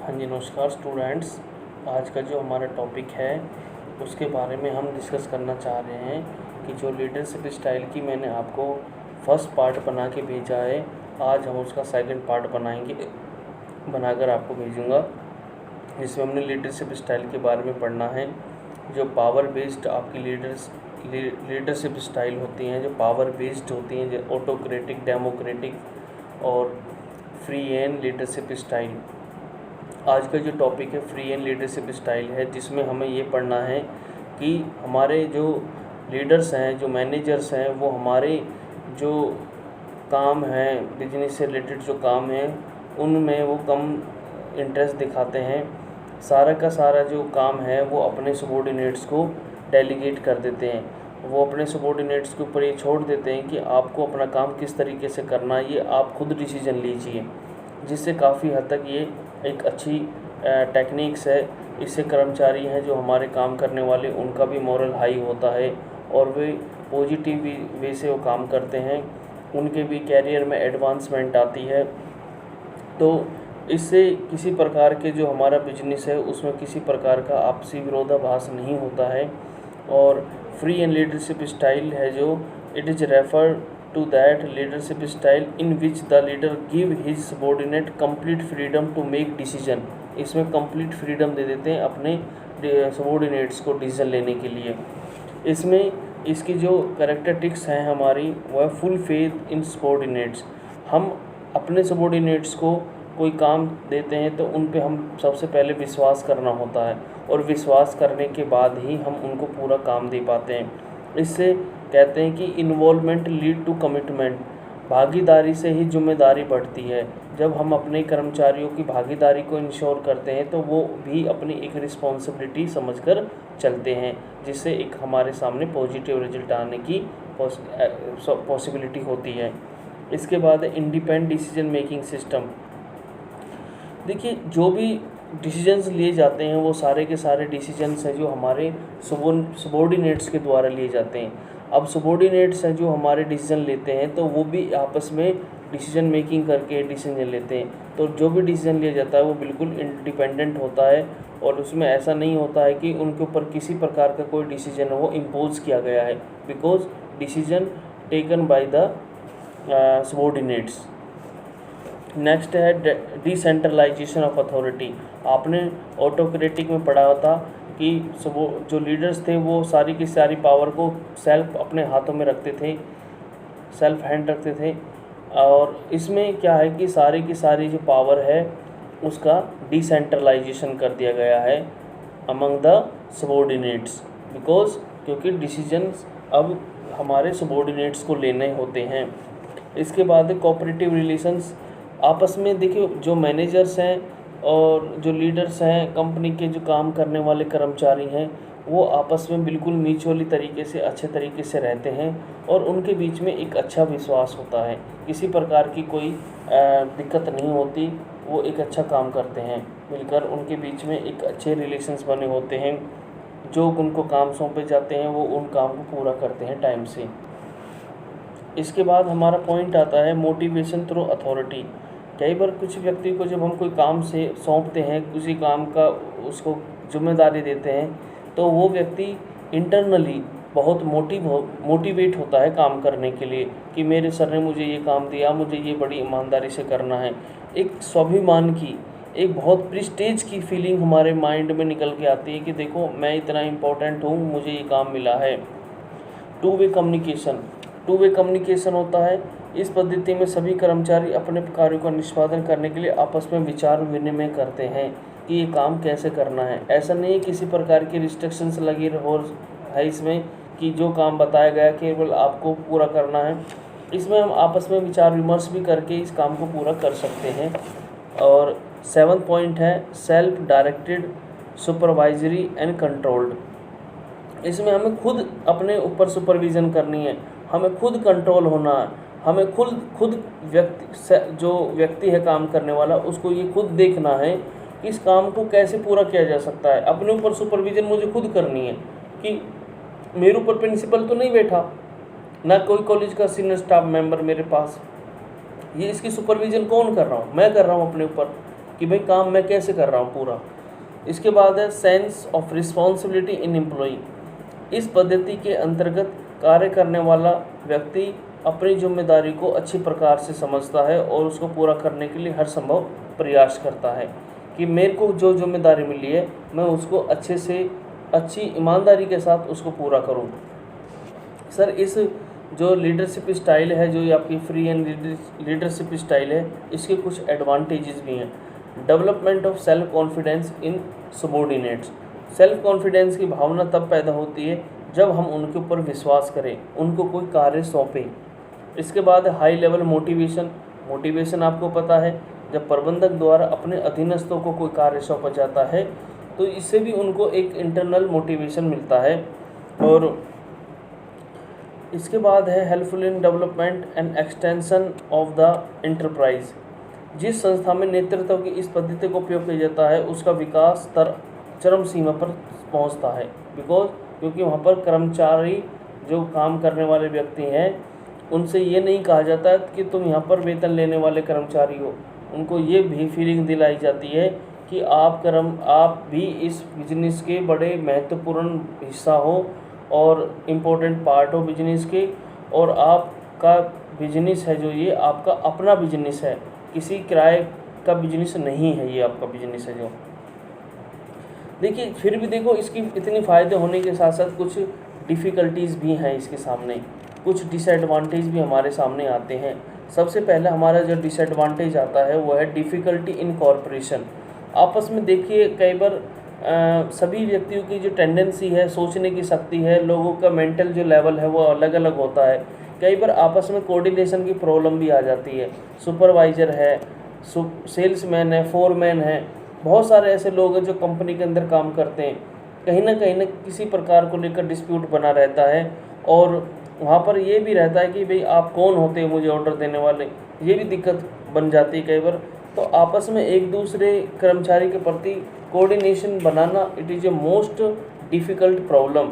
हाँ जी, नमस्कार स्टूडेंट्स। आज का जो हमारा टॉपिक है उसके बारे में हम डिस्कस करना चाह रहे हैं कि जो लीडरशिप स्टाइल की मैंने आपको फर्स्ट पार्ट बना के भेजा है, आज हम उसका सेकंड पार्ट बनाकर आपको भेजूँगा, जिसमें हमने लीडरशिप स्टाइल के बारे में पढ़ना है। जो पावर बेस्ड आपकी लीडरशिप स्टाइल होती हैं, जो पावर बेस्ड होती हैं, जो ऑटोक्रेटिक, डेमोक्रेटिक और फ्री एंड लीडरशिप स्टाइल। आज का जो टॉपिक है फ्री एंड लीडरशिप स्टाइल है, जिसमें हमें ये पढ़ना है कि हमारे जो लीडर्स हैं, जो मैनेजर्स हैं, वो हमारे जो काम हैं, बिजनेस से रिलेटेड जो काम हैं, उनमें वो कम इंटरेस्ट दिखाते हैं। सारा का सारा जो काम है वो अपने सबॉर्डिनेट्स को डेलीगेट कर देते हैं। वो अपने सबॉर्डिनेट्स के ऊपर ये छोड़ देते हैं कि आपको अपना काम किस तरीके से करना है, ये आप खुद डिसीजन लीजिए, जिससे काफ़ी हद तक ये एक अच्छी टेक्निक्स है। इससे कर्मचारी हैं जो हमारे काम करने वाले, उनका भी मोरल हाई होता है और वे पॉजिटिव वे से वो काम करते हैं, उनके भी कैरियर में एडवांसमेंट आती है। तो इससे किसी प्रकार के जो हमारा बिजनेस है उसमें किसी प्रकार का आपसी विरोधाभास नहीं होता है। और फ्री एंड लीडरशिप स्टाइल है जो it is refer to that leadership style in which the leader give his subordinate complete freedom to make decision। इसमें complete freedom दे देते हैं अपने सबॉर्डिनेट्स को डिसीजन लेने के लिए। इसमें इसकी जो कैरेक्टरिस्टिक्स हैं हमारी, वह फुल फेथ इन सबॉर्डिनेट्स। हम अपने सबॉर्डिनेट्स को कोई काम देते हैं तो उन पे हम सबसे पहले विश्वास करना होता है, और विश्वास करने के बाद ही हम उनको पूरा काम दे पाते हैं। इससे कहते हैं कि इन्वॉल्वमेंट लीड टू कमिटमेंट। भागीदारी से ही जिम्मेदारी बढ़ती है। जब हम अपने कर्मचारियों की भागीदारी को इंश्योर करते हैं तो वो भी अपनी एक रिस्पॉन्सिबिलिटी समझकर चलते हैं, जिससे एक हमारे सामने पॉजिटिव रिजल्ट आने की पॉसिबिलिटी होती है। इसके बाद इंडिपेंडेंट डिसीजन मेकिंग सिस्टम। देखिए, जो भी डिसीजंस लिए जाते हैं वो सारे के सारे डिसीजंस हैं जो हमारे सबॉर्डिनेट्स के द्वारा लिए जाते हैं। अब सबॉर्डिनेट्स हैं जो हमारे डिसीजन लेते हैं तो वो भी आपस में डिसीजन मेकिंग करके डिसीजन लेते हैं। तो जो भी डिसीजन लिया जाता है वो बिल्कुल इंडिपेंडेंट होता है, और उसमें ऐसा नहीं होता है कि उनके ऊपर किसी प्रकार का कोई डिसीजन वो इम्पोज किया गया है, because decision taken by the subordinates. Next है डिसेंट्रलाइजेशन ऑफ अथॉरिटी। आपने ऑटोक्रेटिक में पढ़ा था कि जो लीडर्स थे वो सारी की सारी पावर को सेल्फ अपने हाथों में रखते थे, सेल्फ हैंड रखते थे। और इसमें क्या है कि सारी की सारी जो पावर है उसका डिसेंट्रलाइजेशन कर दिया गया है अमंग द सबॉर्डिनेट्स, बिकॉज क्योंकि डिसीजंस अब हमारे सबॉर्डिनेट्स को लेने होते हैं। इसके बाद कोऑपरेटिव रिलेशंस। आपस में देखिए, जो मैनेजर्स हैं और जो लीडर्स हैं, कंपनी के जो काम करने वाले कर्मचारी हैं, वो आपस में बिल्कुल म्यूचुअली तरीके से अच्छे तरीके से रहते हैं और उनके बीच में एक अच्छा विश्वास होता है। किसी प्रकार की कोई दिक्कत नहीं होती, वो एक अच्छा काम करते हैं मिलकर, उनके बीच में एक अच्छे रिलेशंस बने होते हैं। जो उनको काम सौंपे जाते हैं वो उन काम को पूरा करते हैं टाइम से। इसके बाद हमारा पॉइंट आता है मोटिवेशन थ्रू अथॉरिटी। कई बार कुछ व्यक्ति को जब हम कोई काम से सौंपते हैं, किसी काम का उसको जिम्मेदारी देते हैं, तो वो व्यक्ति इंटरनली बहुत मोटिवेट होता है काम करने के लिए कि मेरे सर ने मुझे ये काम दिया, मुझे ये बड़ी ईमानदारी से करना है। एक स्वाभिमान की, एक बहुत प्रेस्टीज की फीलिंग हमारे माइंड में निकल के आती है कि देखो मैं इतना इम्पोर्टेंट हूँ, मुझे ये काम मिला है। टू वे कम्युनिकेशन होता है। इस पद्धति में सभी कर्मचारी अपने कार्यों का निष्पादन करने के लिए आपस में विचार विनिमय करते हैं कि ये काम कैसे करना है। ऐसा नहीं किसी प्रकार की रिस्ट्रिक्शंस लगी हो है इसमें कि जो काम बताया गया केवल आपको पूरा करना है। इसमें हम आपस में विचार विमर्श भी करके इस काम को पूरा कर सकते हैं। और 7th पॉइंट है self directed, supervisory and controlled. इसमें हमें खुद अपने ऊपर सुपरविज़न करनी है, हमें खुद कंट्रोल होना है, हमें खुद जो व्यक्ति है काम करने वाला, उसको ये खुद देखना है कि इस काम को कैसे पूरा किया जा सकता है। अपने ऊपर सुपरविज़न मुझे खुद करनी है कि मेरे ऊपर प्रिंसिपल तो नहीं बैठा, ना कोई कॉलेज का सीनियर स्टाफ मेंबर मेरे पास, ये इसकी सुपरविज़न कौन कर रहा हूँ, मैं कर रहा हूँ अपने ऊपर कि भाई काम मैं कैसे कर रहा हूँ पूरा। इसके बाद है sense of responsibility in employee. इस पद्धति के अंतर्गत कार्य करने वाला व्यक्ति अपनी जिम्मेदारी को अच्छी प्रकार से समझता है और उसको पूरा करने के लिए हर संभव प्रयास करता है कि मेरे को जो जिम्मेदारी मिली है मैं उसको अच्छे से अच्छी ईमानदारी के साथ उसको पूरा करूं। सर, इस जो लीडरशिप स्टाइल है, जो ये आपकी फ्री एंड लीडरशिप स्टाइल है, इसके कुछ एडवांटेजेस भी हैं। Development of self confidence in subordinates. Self confidence की भावना तब पैदा होती है जब हम उनके ऊपर विश्वास करें, उनको कोई कार्य सौंपें। इसके बाद हाई लेवल मोटिवेशन। मोटिवेशन आपको पता है, जब प्रबंधक द्वारा अपने अधीनस्थों को कोई कार्य सौंपा जाता है तो इससे भी उनको एक इंटरनल मोटिवेशन मिलता है। और इसके बाद है helpful in development and extension of the enterprise. जिस संस्था में नेतृत्व की इस पद्धति को उपयोग किया जाता है उसका विकास चरम सीमा पर पहुंचता है। क्योंकि वहाँ पर कर्मचारी जो काम करने वाले व्यक्ति हैं उनसे ये नहीं कहा जाता कि तुम यहाँ पर वेतन लेने वाले कर्मचारी हो, उनको ये भी फीलिंग दिलाई जाती है कि आप भी इस बिजनेस के बड़े महत्वपूर्ण हिस्सा हो और इम्पोर्टेंट पार्ट हो बिजनेस के, और आपका बिजनेस है जो ये आपका अपना बिजनेस है, किसी किराए का बिजनेस नहीं है, ये आपका बिजनेस है जो। देखिए, फिर भी देखो इसकी इतनी फ़ायदे होने के साथ साथ कुछ डिफ़िकल्टीज़ भी हैं इसके सामने, कुछ डिसएडवांटेज भी हमारे सामने आते हैं। सबसे पहले हमारा जो डिसएडवांटेज आता है वो है डिफ़िकल्टी इन कॉर्पोरेशन। आपस में देखिए कई बार सभी व्यक्तियों की जो टेंडेंसी है, सोचने की शक्ति है, लोगों का मेंटल जो लेवल है वो अलग अलग होता है। कई बार आपस में कोऑर्डिनेशन की प्रॉब्लम भी आ जाती है। सुपरवाइज़र है, सेल्समैन है, फोरमैन है, बहुत सारे ऐसे लोग हैं जो कंपनी के अंदर काम करते हैं, कहीं ना किसी प्रकार को लेकर डिस्प्यूट बना रहता है। और वहाँ पर ये भी रहता है कि भाई आप कौन होते हैं मुझे ऑर्डर देने वाले, ये भी दिक्कत बन जाती है कई बार। तो आपस में एक दूसरे कर्मचारी के प्रति कोऑर्डिनेशन बनाना it is a most difficult problem.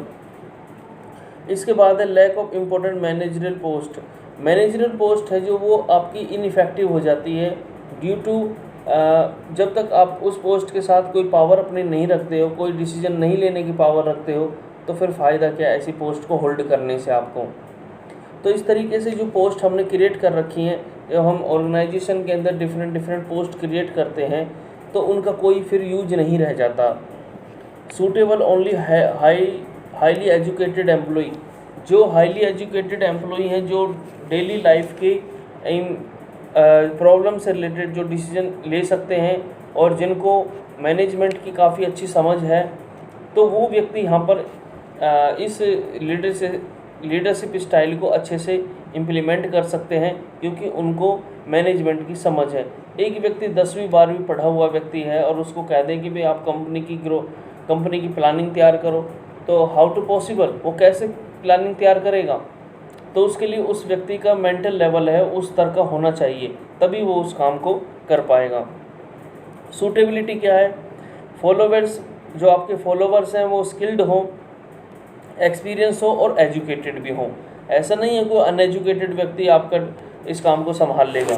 इसके बाद है lack of important managerial post. Managerial post है जो वो आपकी इनइफेक्टिव हो जाती है ड्यू टू जब तक आप उस पोस्ट के साथ कोई पावर अपनी नहीं रखते हो, कोई डिसीजन नहीं लेने की पावर रखते हो, तो फिर फ़ायदा क्या ऐसी पोस्ट को होल्ड करने से आपको। तो इस तरीके से जो पोस्ट हमने क्रिएट कर रखी हैं, जब हम ऑर्गेनाइजेशन के अंदर डिफरेंट पोस्ट क्रिएट करते हैं तो उनका कोई फिर यूज नहीं रह जाता। Suitable only highly educated employee. जो हाईली एजुकेटेड एम्प्लॉई हैं, जो डेली लाइफ के प्रॉब्लम से रिलेटेड जो डिसीजन ले सकते हैं और जिनको मैनेजमेंट की काफ़ी अच्छी समझ है, तो वो व्यक्ति यहाँ पर इस लीडरशिप स्टाइल को अच्छे से इम्प्लीमेंट कर सकते हैं क्योंकि उनको मैनेजमेंट की समझ है। एक व्यक्ति 10वीं 12वीं पढ़ा हुआ व्यक्ति है और उसको कह दें कि भाई आप कंपनी की प्लानिंग तैयार करो, तो हाउ टू पॉसिबल, वो कैसे प्लानिंग तैयार करेगा। तो उसके लिए उस व्यक्ति का मेंटल लेवल है उस स्तर का होना चाहिए, तभी वो उस काम को कर पाएगा। सूटेबिलिटी क्या है, जो आपके फॉलोवर्स हैं वो स्किल्ड हों, एक्सपीरियंस हो और एजुकेटेड भी हों। ऐसा नहीं है कोई अनएजुकेटेड व्यक्ति आपका इस काम को संभाल लेगा।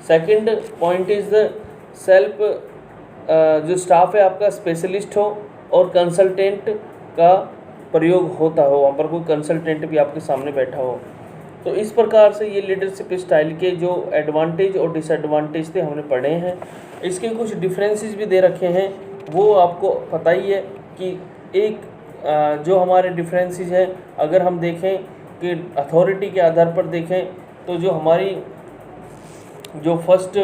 Second point is the self, जो स्टाफ है आपका स्पेशलिस्ट हो और कंसल्टेंट का प्रयोग होता हो, वहाँ पर कोई कंसल्टेंट भी आपके सामने बैठा हो। तो इस प्रकार से ये लीडरशिप स्टाइल के जो एडवांटेज और डिसएडवांटेज थे हमने पढ़े हैं। इसके कुछ डिफरेंसेस भी दे रखे हैं, वो आपको पता ही है कि एक जो हमारे डिफरेंसेस हैं, अगर हम देखें कि अथॉरिटी के आधार पर देखें तो जो हमारी जो फर्स्ट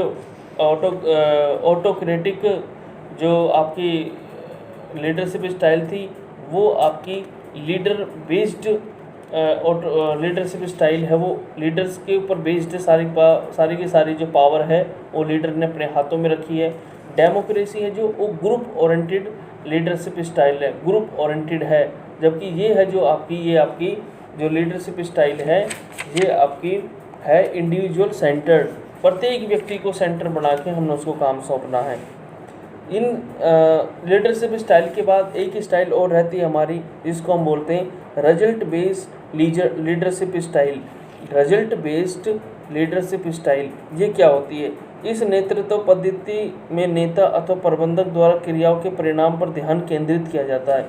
ऑटोक्रेटिक जो आपकी लीडरशिप स्टाइल थी वो आपकी लीडर बेस्ड लीडरशिप स्टाइल है, वो लीडर्स के ऊपर बेस्ड सारी की सारी जो पावर है वो लीडर ने अपने हाथों में रखी है। डेमोक्रेसी है जो वो ग्रुप ओरिएंटेड लीडरशिप स्टाइल है, ग्रुप ओरिएंटेड है, जबकि ये है जो आपकी जो लीडरशिप स्टाइल है ये आपकी है इंडिविजुअल सेंटर्ड, प्रत्येक व्यक्ति को सेंटर बना के हमने उसको काम सौंपना है। इन लीडरशिप स्टाइल के बाद एक स्टाइल और रहती है हमारी, जिसको हम बोलते हैं result based leadership style. Result based leadership style ये क्या होती है, इस नेतृत्व पद्धति में नेता अथवा प्रबंधक द्वारा क्रियाओं के परिणाम पर ध्यान केंद्रित किया जाता है।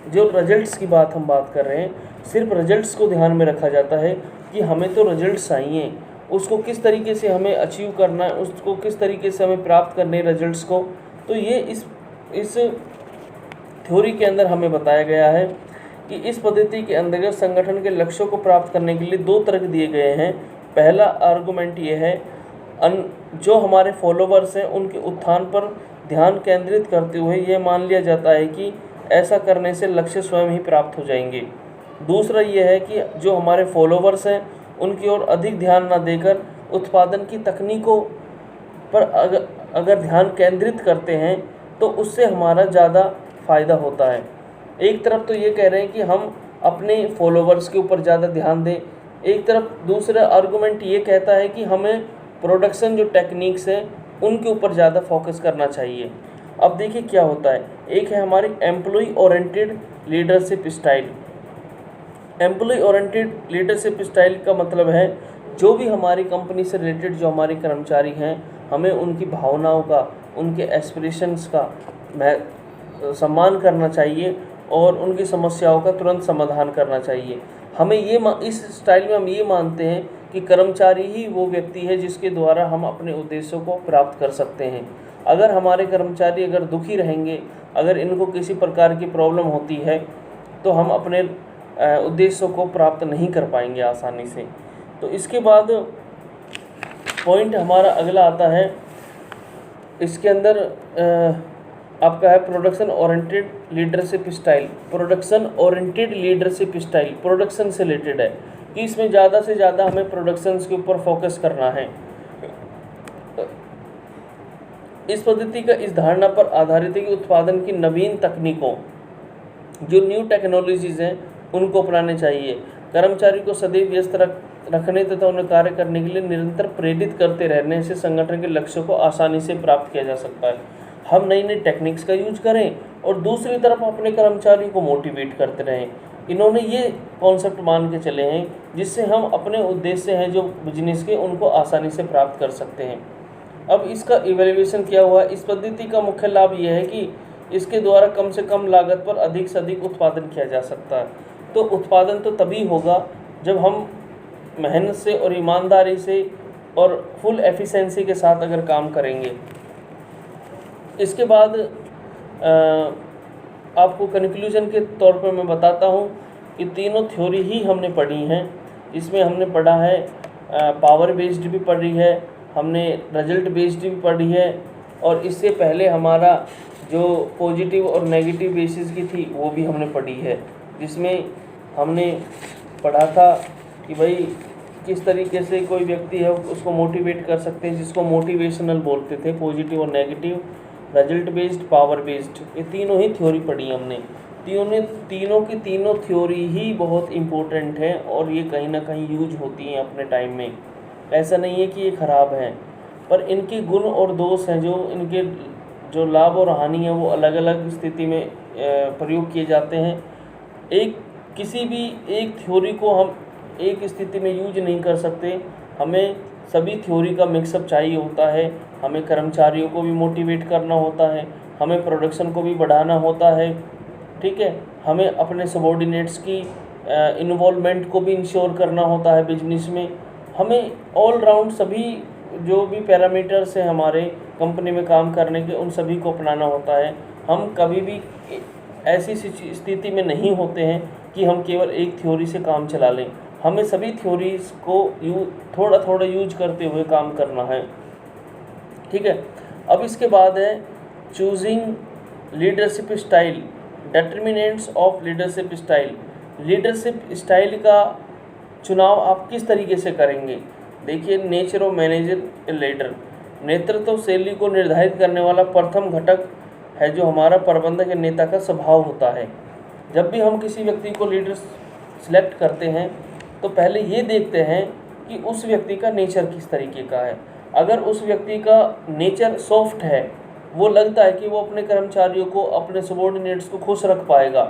जो रिजल्ट्स की हम बात कर रहे हैं, सिर्फ रिजल्ट्स को ध्यान में रखा जाता है कि हमें तो रिजल्ट्स चाहिए, उसको किस तरीके से हमें अचीव करना है, उसको किस तरीके से हमें प्राप्त करने रिजल्ट्स को। तो ये इस थ्योरी के अंदर हमें बताया गया है कि इस पद्धति के अंतर्गत संगठन के लक्ष्यों को प्राप्त करने के लिए 2 तर्क दिए गए हैं। पहला आर्गुमेंट ये है, जो हमारे फॉलोवर्स हैं उनके उत्थान पर ध्यान केंद्रित करते हुए यह मान लिया जाता है कि ऐसा करने से लक्ष्य स्वयं ही प्राप्त हो जाएंगे। दूसरा ये है कि जो हमारे फॉलोवर्स हैं उनकी ओर अधिक ध्यान न देकर उत्पादन की तकनीकों पर अगर ध्यान केंद्रित करते हैं तो उससे हमारा ज़्यादा फ़ायदा होता है। एक तरफ तो ये कह रहे हैं कि हम अपने फॉलोवर्स के ऊपर ज़्यादा ध्यान दें, एक तरफ दूसरा आर्गुमेंट ये कहता है कि हमें प्रोडक्शन जो टेक्निक्स हैं उनके ऊपर ज़्यादा फोकस करना चाहिए। अब देखिए क्या होता है, एक है हमारी employee oriented leadership style. Employee oriented leadership style का मतलब है जो भी हमारी कंपनी से रिलेटेड जो हमारे कर्मचारी हैं, हमें उनकी भावनाओं का, उनके एस्पिरेशंस का सम्मान करना चाहिए और उनकी समस्याओं का तुरंत समाधान करना चाहिए। हमें ये इस स्टाइल में हम ये मानते हैं कि कर्मचारी ही वो व्यक्ति है जिसके द्वारा हम अपने उद्देश्यों को प्राप्त कर सकते हैं। अगर हमारे कर्मचारी अगर दुखी रहेंगे, अगर इनको किसी प्रकार की प्रॉब्लम होती है, तो हम अपने उद्देश्यों को प्राप्त नहीं कर पाएंगे आसानी से। तो इसके बाद पॉइंट हमारा अगला आता है, इसके अंदर आपका है production oriented leadership style. Production oriented leadership style production से रिलेटेड है कि इसमें ज़्यादा से ज़्यादा हमें प्रोडक्शंस के ऊपर फोकस करना है। इस पद्धति का इस धारणा पर आधारित है कि उत्पादन की नवीन तकनीकों, जो न्यू टेक्नोलॉजीज़ हैं, उनको अपनाने चाहिए। कर्मचारी को सदैव व्यस्त रखने तथा उन्हें कार्य करने के लिए निरंतर प्रेरित करते रहने से संगठन के लक्ष्यों को आसानी से प्राप्त किया जा सकता है। हम नई नई टेक्निक्स का यूज करें और दूसरी तरफ अपने कर्मचारियों को मोटिवेट करते रहें। इन्होंने ये कॉन्सेप्ट मान के चले हैं जिससे हम अपने उद्देश्य हैं जो बिजनेस के, उनको आसानी से प्राप्त कर सकते हैं। अब इसका इवैल्यूएशन क्या हुआ, इस पद्धति का मुख्य लाभ ये है कि इसके द्वारा कम से कम लागत पर अधिक से अधिक उत्पादन किया जा सकता है। तो उत्पादन तो तभी होगा जब हम मेहनत से और ईमानदारी से और फुल एफिशिएंसी के साथ अगर काम करेंगे। इसके बाद आपको कंक्लूजन के तौर पर मैं बताता हूँ कि तीनों थ्योरी ही हमने पढ़ी हैं। इसमें हमने पढ़ा है पावर बेस्ड भी पढ़ी है, हमने रिजल्ट बेस्ड भी पढ़ी है, और इससे पहले हमारा जो पॉजिटिव और नेगेटिव बेसिस की थी वो भी हमने पढ़ी है, जिसमें हमने पढ़ा था कि भाई किस तरीके से कोई व्यक्ति है उसको मोटिवेट कर सकते हैं, जिसको मोटिवेशनल बोलते थे, पॉजिटिव और negative, result based, power based, ये तीनों ही थ्योरी पढ़ी हमने। तीनों की तीनों थ्योरी ही बहुत इम्पोर्टेंट है और ये कहीं ना कहीं यूज होती हैं अपने टाइम में। ऐसा नहीं है कि ये ख़राब हैं, पर इनके गुण और दोष हैं, जो इनके जो लाभ और हानि है वो अलग अलग स्थिति में प्रयोग किए जाते हैं। किसी भी एक थ्योरी को हम एक स्थिति में यूज नहीं कर सकते, हमें सभी थ्योरी का मिक्सअप चाहिए होता है। हमें कर्मचारियों को भी मोटिवेट करना होता है, हमें प्रोडक्शन को भी बढ़ाना होता है, ठीक है, हमें अपने सबॉर्डिनेट्स की इन्वॉल्वमेंट को भी इंश्योर करना होता है बिजनेस में। हमें ऑल राउंड सभी जो भी पैरामीटर्स हैं हमारे कंपनी में काम करने के, उन सभी को अपनाना होता है। हम कभी भी ऐसी स्थिति में नहीं होते हैं कि हम केवल एक थ्योरी से काम चला लें, हमें सभी थ्योरीज को थोड़ा थोड़ा यूज करते हुए काम करना है, ठीक है। अब इसके बाद है choosing leadership style, determinants of leadership style. Leadership style का चुनाव आप किस तरीके से करेंगे। देखिए, नेचर ऑफ मैनेजर लीडर, नेतृत्व शैली को निर्धारित करने वाला प्रथम घटक है जो हमारा प्रबंधक या नेता का स्वभाव होता है। जब भी हम किसी व्यक्ति को लीडर सिलेक्ट करते हैं तो पहले ये देखते हैं कि उस व्यक्ति का नेचर किस तरीके का है। अगर उस व्यक्ति का नेचर सॉफ्ट है, वो लगता है कि वो अपने कर्मचारियों को, अपने सबॉर्डिनेट्स को खुश रख पाएगा,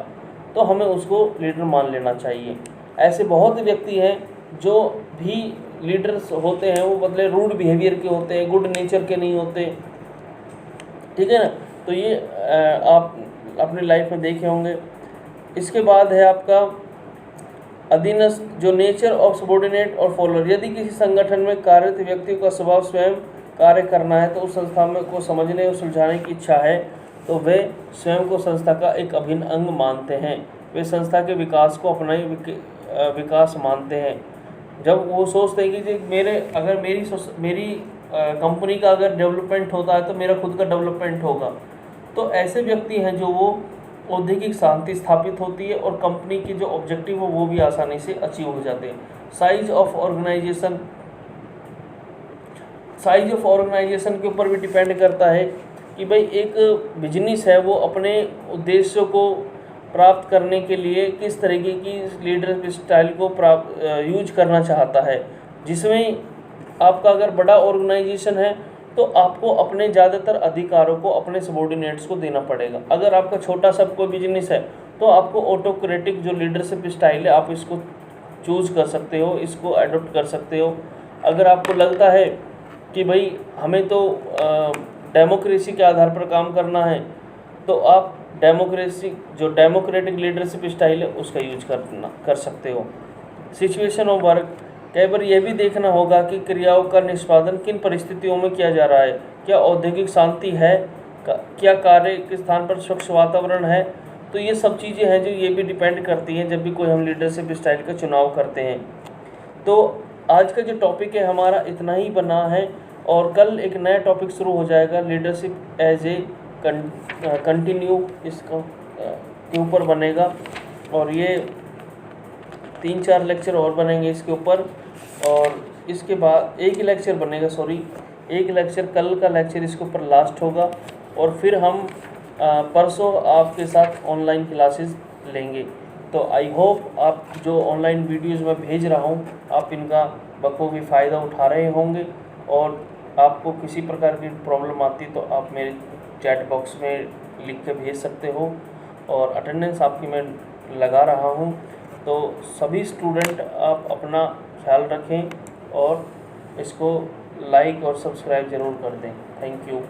तो हमें उसको लीडर मान लेना चाहिए। ऐसे बहुत व्यक्ति हैं जो भी लीडर्स होते हैं वो बदले रूड बिहेवियर के होते हैं, गुड नेचर के नहीं होते, ठीक है ना। तो ये आप अपनी लाइफ में देखे होंगे। इसके बाद है आपका अधीनस्थ, जो नेचर ऑफ सबॉर्डिनेट और फॉलोअर। यदि किसी संगठन में कार्यरत व्यक्ति का स्वभाव स्वयं कार्य करना है तो उस संस्था में को समझने और सुलझाने की इच्छा है तो वे स्वयं को संस्था का एक अभिन्न अंग मानते हैं। वे संस्था के विकास को अपना ही विकास मानते हैं। जब वो सोचते हैं कि अगर मेरी कंपनी का अगर डेवलपमेंट होता है तो मेरा खुद का डेवलपमेंट होगा, तो ऐसे व्यक्ति हैं जो वो औद्योगिक शांति स्थापित होती है और कंपनी के जो ऑब्जेक्टिव हो वो भी आसानी से अचीव हो जाते हैं। साइज ऑफ ऑर्गेनाइजेशन के ऊपर भी डिपेंड करता है कि भाई एक बिजनेस है वो अपने उद्देश्यों को प्राप्त करने के लिए किस तरीके की लीडरशिप स्टाइल को यूज करना चाहता है। जिसमें आपका अगर बड़ा ऑर्गेनाइजेशन है तो आपको अपने ज़्यादातर अधिकारों को अपने सबॉर्डिनेट्स को देना पड़ेगा। अगर आपका छोटा सा कोई बिजनेस है तो आपको ऑटोक्रेटिक जो लीडरशिप स्टाइल है आप इसको चूज़ कर सकते हो, इसको अडॉप्ट कर सकते हो। अगर आपको लगता है कि भाई हमें तो डेमोक्रेसी के आधार पर काम करना है तो आप डेमोक्रेटिक लीडरशिप स्टाइल है उसका यूज कर सकते हो। सिचुएशन ऑफ वर्क, कई बार यह भी देखना होगा कि क्रियाओं का निष्पादन किन परिस्थितियों में किया जा रहा है। क्या औद्योगिक शांति है, क्या कार्य के स्थान पर स्वच्छ वातावरण है। तो ये सब चीज़ें हैं जो ये भी डिपेंड करती हैं जब भी कोई हम लीडरशिप स्टाइल का चुनाव करते हैं। तो आज का जो टॉपिक है हमारा इतना ही बना है और कल एक नया टॉपिक शुरू हो जाएगा, लीडरशिप एज ए कंटिन्यू इसका के ऊपर बनेगा और ये 3-4 लेक्चर और बनेंगे इसके ऊपर। और इसके बाद एक लेक्चर कल का लेक्चर इसके ऊपर लास्ट होगा और फिर हम परसों आपके साथ ऑनलाइन क्लासेस लेंगे। तो आई होप आप जो ऑनलाइन वीडियोस मैं भेज रहा हूँ आप इनका बखूबी फ़ायदा उठा रहे होंगे और आपको किसी प्रकार की प्रॉब्लम आती तो आप मेरे चैट बॉक्स में लिख के भेज सकते हो और अटेंडेंस आपकी मैं लगा रहा हूँ। तो सभी स्टूडेंट आप अपना ख्याल रखें और इसको लाइक और सब्सक्राइब ज़रूर कर दें। Thank you.